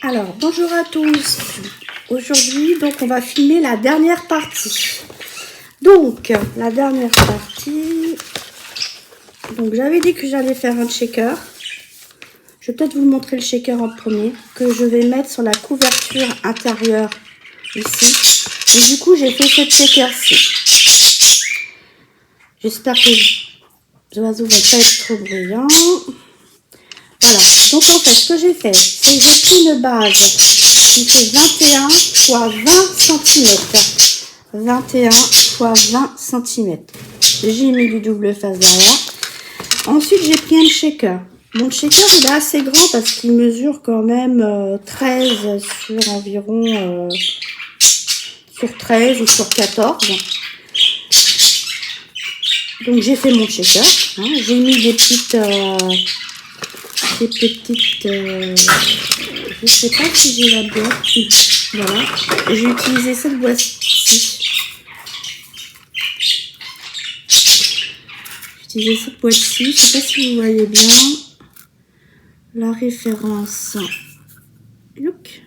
Alors, bonjour à tous. Aujourd'hui, donc, on va filmer la dernière partie. Donc, la dernière partie. Donc, j'avais dit que j'allais faire un shaker. Je vais peut-être vous montrer le shaker en premier, que je vais mettre sur la couverture intérieure ici. Et du coup, j'ai fait ce shaker-ci. J'espère que les oiseaux ne vont pas être trop bruyants. Voilà. Donc, en fait, ce que j'ai fait, c'est que j'ai pris une base qui fait 21 x 20 cm. 21 x 20 cm. J'ai mis du double face derrière. Ensuite, j'ai pris un shaker. Mon shaker, il est assez grand parce qu'il mesure quand même 13 sur environ sur 13 ou sur 14. Donc, j'ai fait mon shaker. Hein. J'ai mis des petites je sais pas si j'ai la boîte. Voilà. J'ai utilisé cette boîte-ci. J'ai utilisé cette boîte-ci. Je sais pas si vous voyez bien la référence. Look.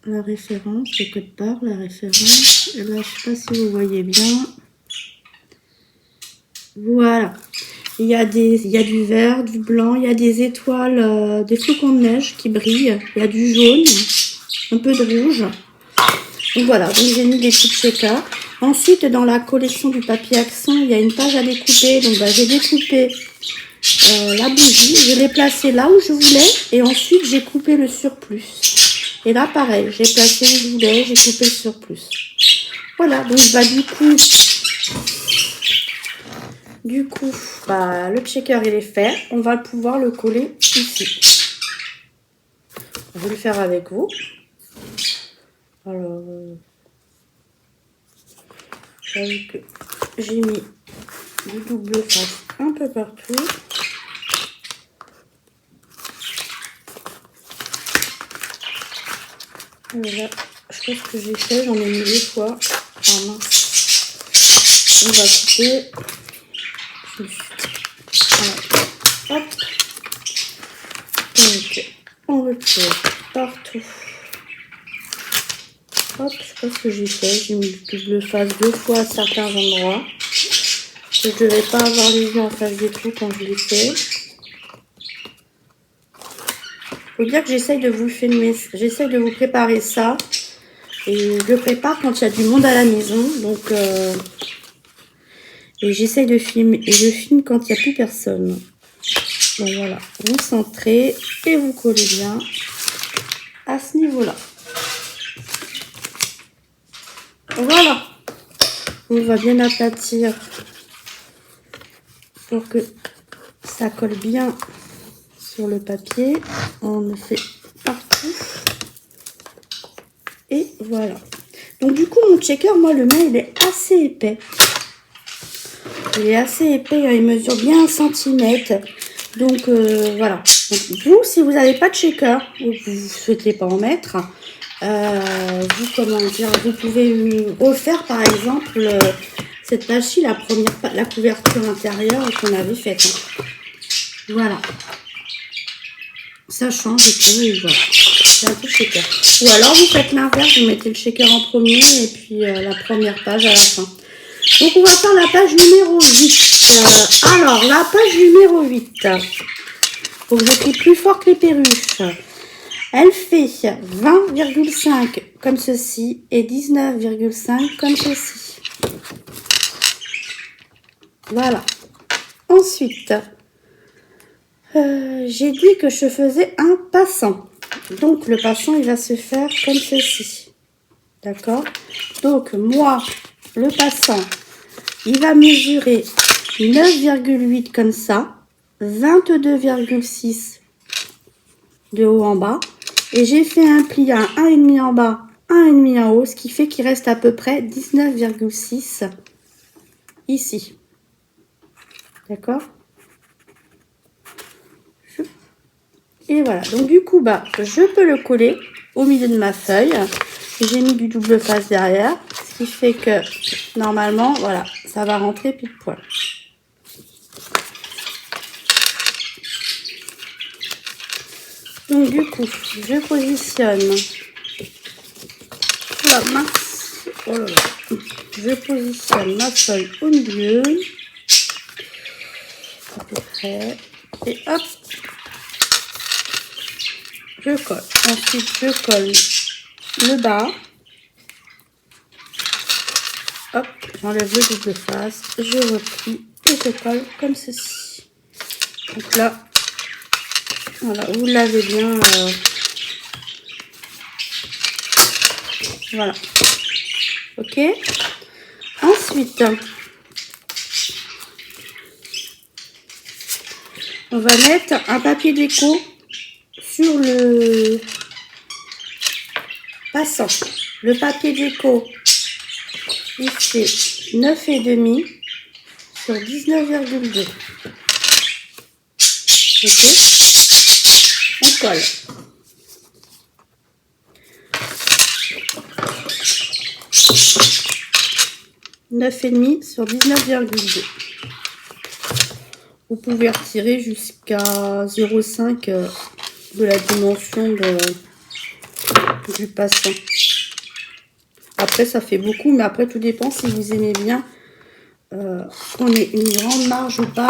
La référence, le code barre, la référence. Et là, je sais pas si vous voyez bien. Voilà. Il y a du vert, du blanc, il y a des étoiles, des flocons de neige qui brillent. Il y a du jaune, un peu de rouge. Donc voilà, donc j'ai mis des petits shakers. Ensuite, dans la collection du papier accent, il y a une page à découper. Donc j'ai découpé la bougie. Je l'ai placée là où je voulais. Et ensuite, j'ai coupé le surplus. Et là, pareil, j'ai placé où je voulais, j'ai coupé le surplus. Voilà, donc du coup, le shaker il est fait. On va pouvoir le coller ici. Je vais le faire avec vous. Alors, j'avoue que j'ai mis du double face un peu partout. Voilà, je pense que j'ai fait, j'en ai mis 2 fois. Ah mince. On va couper. Voilà. Hop. Donc, on retire partout. Hop, je sais pas ce que j'ai fait. J'ai mis du double face 2 fois à certains endroits. Je ne devais pas avoir les yeux en face des trous quand je l'ai fait. Faut dire que j'essaye de vous filmer, j'essaye de vous préparer ça. Et je le prépare quand il y a du monde à la maison. Donc, et j'essaye de filmer. Et je filme quand il n'y a plus personne. Donc voilà, vous centrez et vous collez bien à ce niveau-là. Voilà. On va bien aplatir pour que ça colle bien sur le papier. On le fait partout. Et voilà. Donc du coup, mon shaker, moi, le mien, il est assez épais. Il est assez épais, il mesure bien 1 cm. Donc voilà. Donc, vous, si vous n'avez pas de shaker, ou que vous ne souhaitez pas en mettre, vous pouvez refaire par exemple cette page-ci, la couverture intérieure qu'on avait faite. Hein. Voilà. Ça change que voilà. C'est un peu shaker. Ou alors vous faites l'inverse, vous mettez le shaker en premier et puis la première page à la fin. Donc on va faire la page numéro 8. Alors la page numéro 8. Faut que je plie plus fort que les perruches. Elle fait 20,5 comme ceci et 19,5 comme ceci. Voilà. Ensuite, j'ai dit que je faisais un passant. Donc le passant, il va se faire comme ceci. D'accord? Donc moi, le passant, il va mesurer 9,8 comme ça, 22,6 de haut en bas. Et j'ai fait un pli à 1,5 en bas, 1,5 en haut, ce qui fait qu'il reste à peu près 19,6 ici. D'accord? Et voilà. Donc du coup, je peux le coller au milieu de ma feuille. J'ai mis du double face derrière, ce qui fait que normalement, voilà, ça va rentrer pile poil. Donc du coup, je positionne la masse. Oh là là. Je positionne ma feuille au milieu. À peu près. Et hop. Je colle. Ensuite, je colle le bas. Hop, j'enlève le double face, je replie et je colle comme ceci. Donc là, voilà, vous l'avez bien. Voilà. Ok. Ensuite, on va mettre un papier déco sur le passant. Le papier déco, il fait 9,5 sur 19,2. Ok. On colle. Neuf et demi sur 19,2. Vous pouvez retirer jusqu'à 0,5 de la dimension du passant. Après, ça fait beaucoup, mais après, tout dépend si vous aimez bien qu'on ait une grande marge ou pas.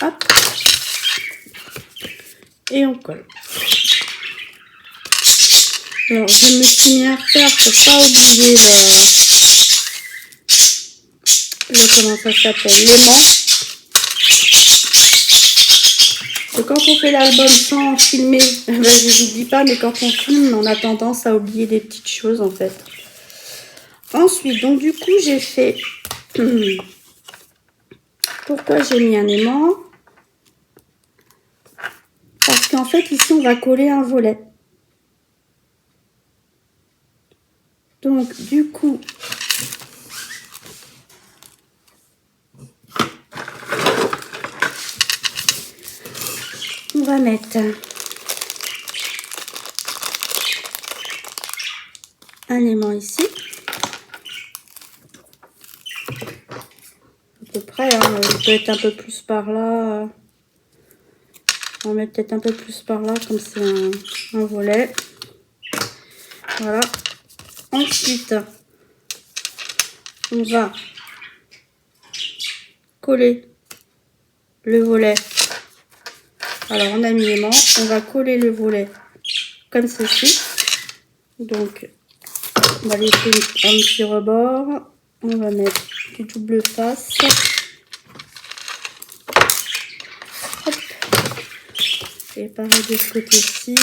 Hop. Et on colle. Alors, je me suis mis à faire pour pas oublier comment ça s'appelle, l'aimant. Quand on fait l'album sans filmer, ben, je n'oublie pas, mais quand on filme, on a tendance à oublier des petites choses en fait. Ensuite, donc du coup, j'ai fait... Pourquoi j'ai mis un aimant? Parce qu'en fait, ici, on va coller un volet. Donc, du coup... On va mettre un aimant ici. À peu près, hein, il peut être un peu plus par là. On va mettre peut-être un peu plus par là, comme c'est un volet. Voilà. Ensuite, on va coller le volet. Alors, on a mis l'aimant. On va coller le volet comme ceci. Donc, on va laisser un petit rebord. On va mettre du double face. Hop. Et pareil de ce côté-ci.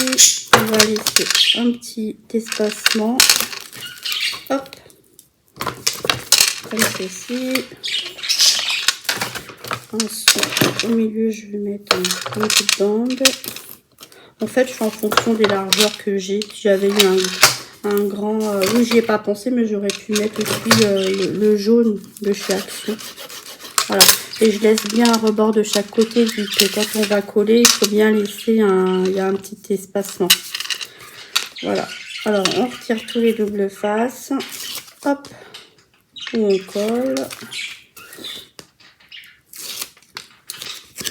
On va laisser un petit espacement. Hop. Comme ceci. Ensuite, au milieu, je vais mettre une petite bande. En fait, je fais en fonction des largeurs que j'ai. Si j'avais eu un grand... oui, j'y ai pas pensé, mais j'aurais pu mettre aussi le jaune de chez Action. Voilà. Et je laisse bien un rebord de chaque côté, vu que quand on va coller, il faut bien laisser il y a un petit espacement. Voilà. Alors, on retire tous les doubles faces. Hop. Et on colle.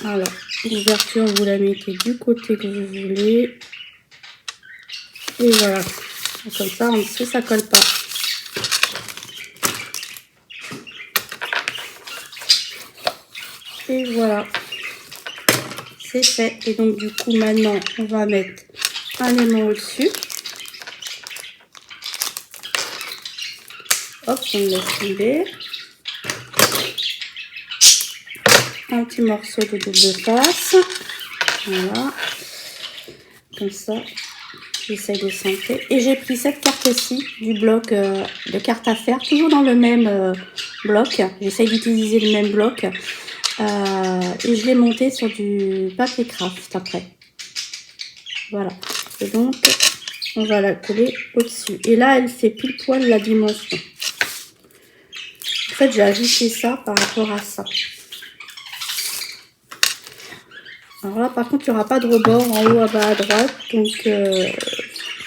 Alors, l'ouverture, vous la mettez du côté que vous voulez. Et voilà. Comme ça, en dessous, ça colle pas. Et voilà. C'est fait. Et donc, du coup, maintenant, on va mettre un aimant au-dessus. Hop, on le laisse tomber. Un petit morceau de double face. Voilà. Comme ça. J'essaye de centrer. Et j'ai pris cette carte-ci du bloc de cartes à faire. Toujours dans le même bloc. J'essaye d'utiliser le même bloc. Et je l'ai monté sur du papier craft après. Voilà. Et donc, on va la coller au-dessus. Et là, elle fait pile poil la dimension. En fait, j'ai ajusté ça par rapport à ça. Alors là, par contre, il n'y aura pas de rebord en haut, à bas, à droite. Donc,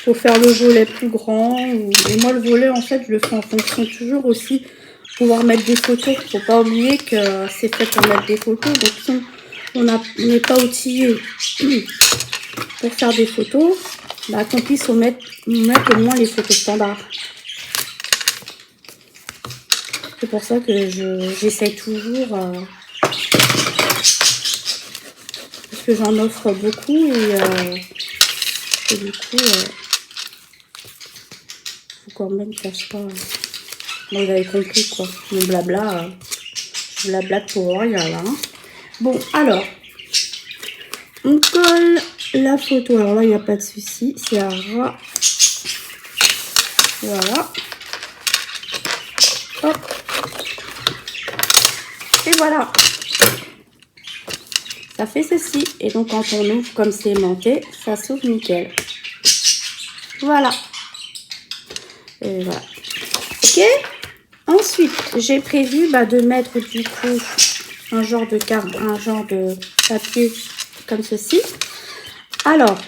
faut faire le volet plus grand. Et moi, le volet, en fait, je le fais en fonction toujours aussi pouvoir mettre des photos. Faut pas oublier que c'est fait pour mettre des photos. Donc si on n'est pas outillé pour faire des photos, bah, qu'on puisse mettre au moins les photos standards. C'est pour ça que j'essaye toujours, parce que j'en offre beaucoup et du coup, faut quand même faire ça. Bon, vous avez compris quoi, mon blabla, je blablate pour rien là. Hein. Bon, alors, on colle la photo. Alors là, il n'y a pas de souci, c'est un ras. Voilà. Hop. Et voilà. Ça fait ceci. Et donc, quand on ouvre comme c'est aimanté, ça s'ouvre nickel. Voilà. Et voilà. Ok. Ensuite, j'ai prévu de mettre du coup un genre de papier comme ceci. Alors,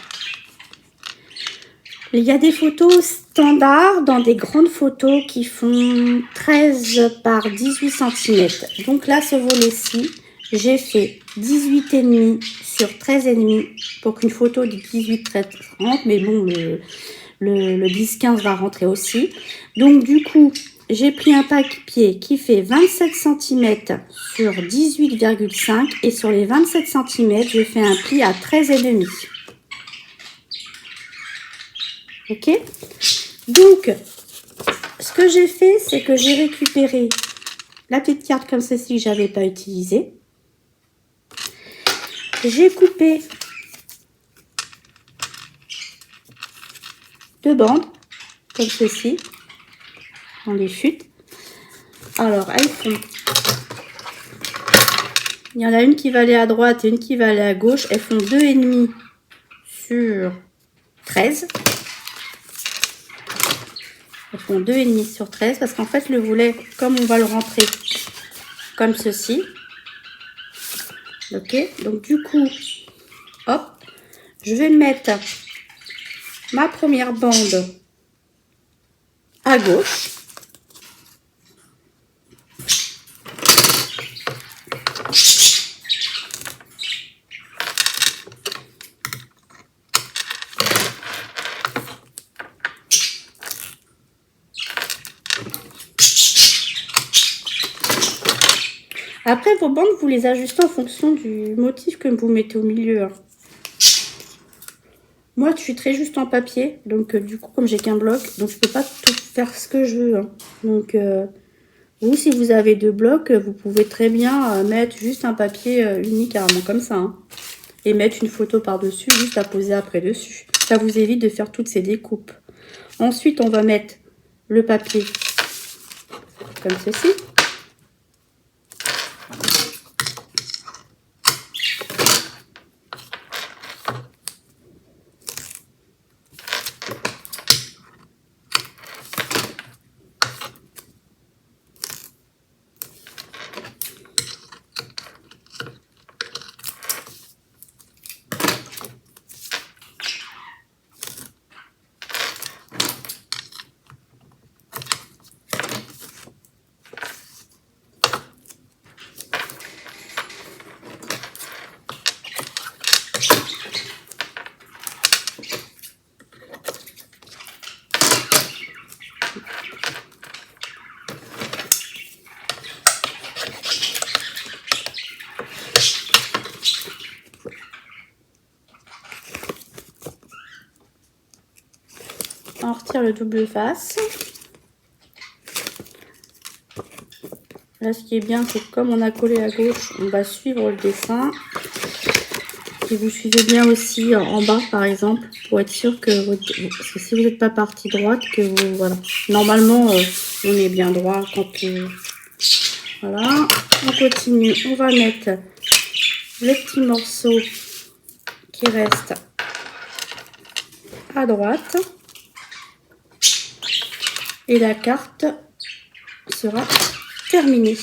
il y a des photos standards dans des grandes photos qui font 13 par 18 cm. Donc là, ce volet-ci, j'ai fait 18,5 sur 13,5 pour qu'une photo de 18-13 rentre. Mais bon, le 10-15 va rentrer aussi. Donc du coup, j'ai pris un papier qui fait 27 cm sur 18,5 et sur les 27 cm, je fais un pli à 13,5. Ok, donc ce que j'ai fait, c'est que j'ai récupéré la petite carte comme ceci que j'avais pas utilisée. J'ai coupé 2 bandes comme ceci dans les chutes. Alors elles font, il y en a une qui va aller à droite et une qui va aller à gauche. Elles font 2,5 sur 13. Elles font 2,5 sur 13 parce qu'en fait le volet, comme on va le rentrer comme ceci, ok, donc du coup, hop, je vais mettre ma première bande à gauche. Après, vos bandes, vous les ajustez en fonction du motif que vous mettez au milieu. Moi, je suis très juste en papier. Donc, du coup, comme j'ai qu'un bloc, donc je peux pas tout faire ce que je veux. Hein. Donc, vous, si vous avez 2 blocs, vous pouvez très bien mettre juste un papier unique, carrément comme ça. Hein, et mettre une photo par-dessus, juste à poser après dessus. Ça vous évite de faire toutes ces découpes. Ensuite, on va mettre le papier comme ceci. On retire le double face. Là, ce qui est bien, c'est que comme on a collé à gauche, on va suivre le dessin. Et vous suivez bien aussi en bas, par exemple, pour être sûr que, parce que si vous n'êtes pas partie droite, que vous, voilà. Normalement, on est bien droit quand voilà. On continue. On va mettre le petit morceau qui reste à droite. Et la carte sera terminée.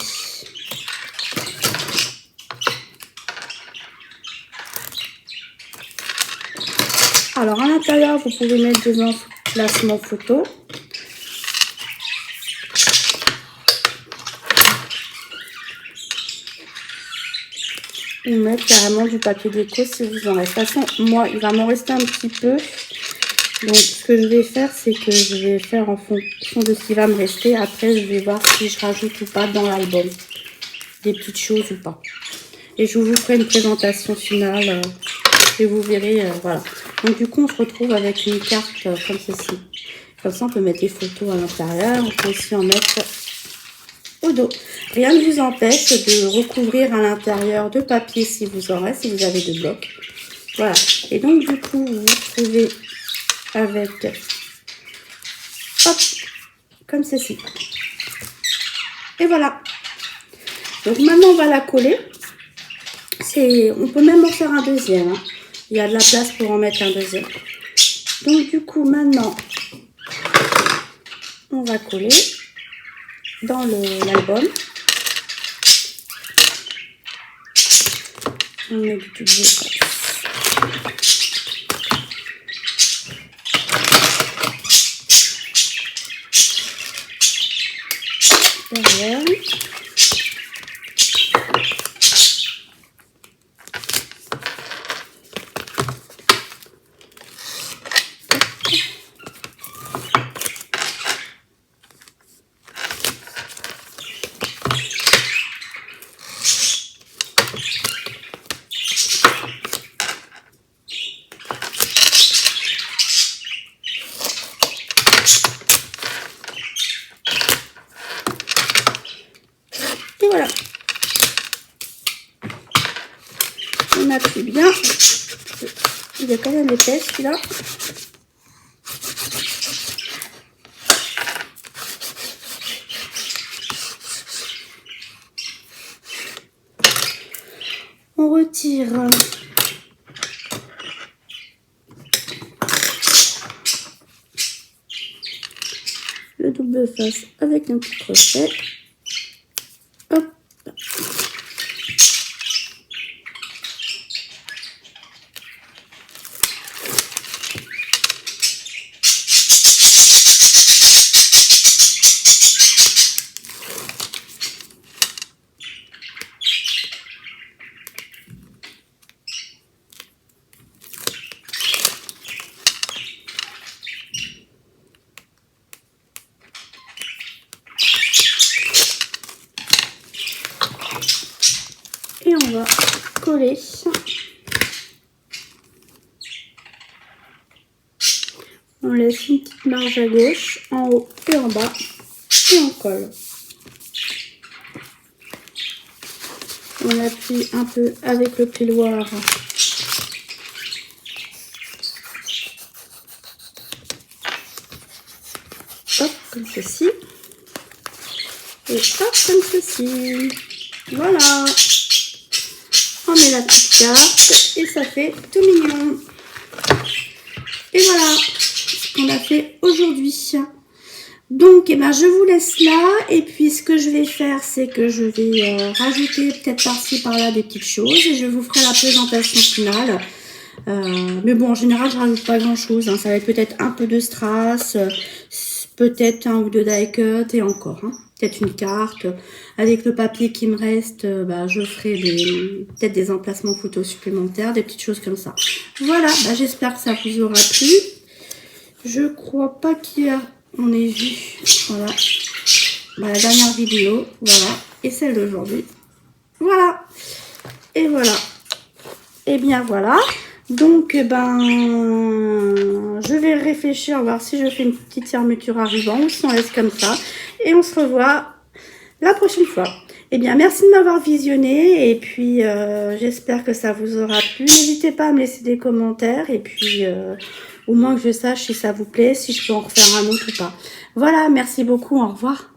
Alors, à l'intérieur, vous pouvez mettre des emplacements photos. ou mettre carrément du papier déco si vous en avez. De toute façon, moi, il va m'en rester un petit peu. Donc, ce que je vais faire, c'est que je vais faire en fonction de ce qui va me rester. Après, je vais voir si je rajoute ou pas dans l'album des petites choses ou pas. Et je vous ferai une présentation finale et vous verrez, voilà. Donc, du coup, on se retrouve avec une carte comme ceci. Comme ça, on peut mettre des photos à l'intérieur. On peut aussi en mettre au dos. Rien ne vous empêche de recouvrir à l'intérieur de papier si vous en reste, si vous avez deux blocs. Voilà. Et donc, du coup, vous vous retrouvez avec, hop, comme ceci. Et voilà. Donc, maintenant, on va la coller. On peut même en faire un deuxième. Hein. Il y a de la place pour en mettre un deuxième. Donc, du coup, maintenant, on va coller dans l'album. On met du tube de derrière. Et voilà. On appuie bien. Il est quand même épais celui-là. On retire le double face avec un petit crochet. Hop. Et on va coller. On laisse une petite marge à gauche, en haut et en bas, et on colle. On appuie un peu avec le piloir. Hop, comme ceci. Et hop, comme ceci. Voilà. On met la petite carte et ça fait tout mignon. Et voilà ce qu'on a fait aujourd'hui. Donc, eh ben, je vous laisse là. Et puis, ce que je vais faire, c'est que je vais rajouter peut-être par-ci, par-là des petites choses. Et je vous ferai la présentation finale. Mais bon, en général, je rajoute pas grand-chose. Hein. Ça va être peut-être un peu de strass, peut-être un ou deux die cut et encore. Hein. Peut-être une carte. Avec le papier qui me reste, bah, je ferai peut-être des emplacements photos supplémentaires, des petites choses comme ça. Voilà, bah, j'espère que ça vous aura plu. Je crois pas qu'on ait vu, voilà, bah, la dernière vidéo, voilà, et celle d'aujourd'hui. Voilà, et voilà. Et bien voilà. Donc, ben, je vais réfléchir, voir si je fais une petite fermeture à ruban ou si on laisse comme ça. Et on se revoit la prochaine fois. Eh bien, merci de m'avoir visionné. Et puis, j'espère que ça vous aura plu. N'hésitez pas à me laisser des commentaires. Et puis, au moins que je sache si ça vous plaît, si je peux en refaire un autre ou pas. Voilà, merci beaucoup. Au revoir.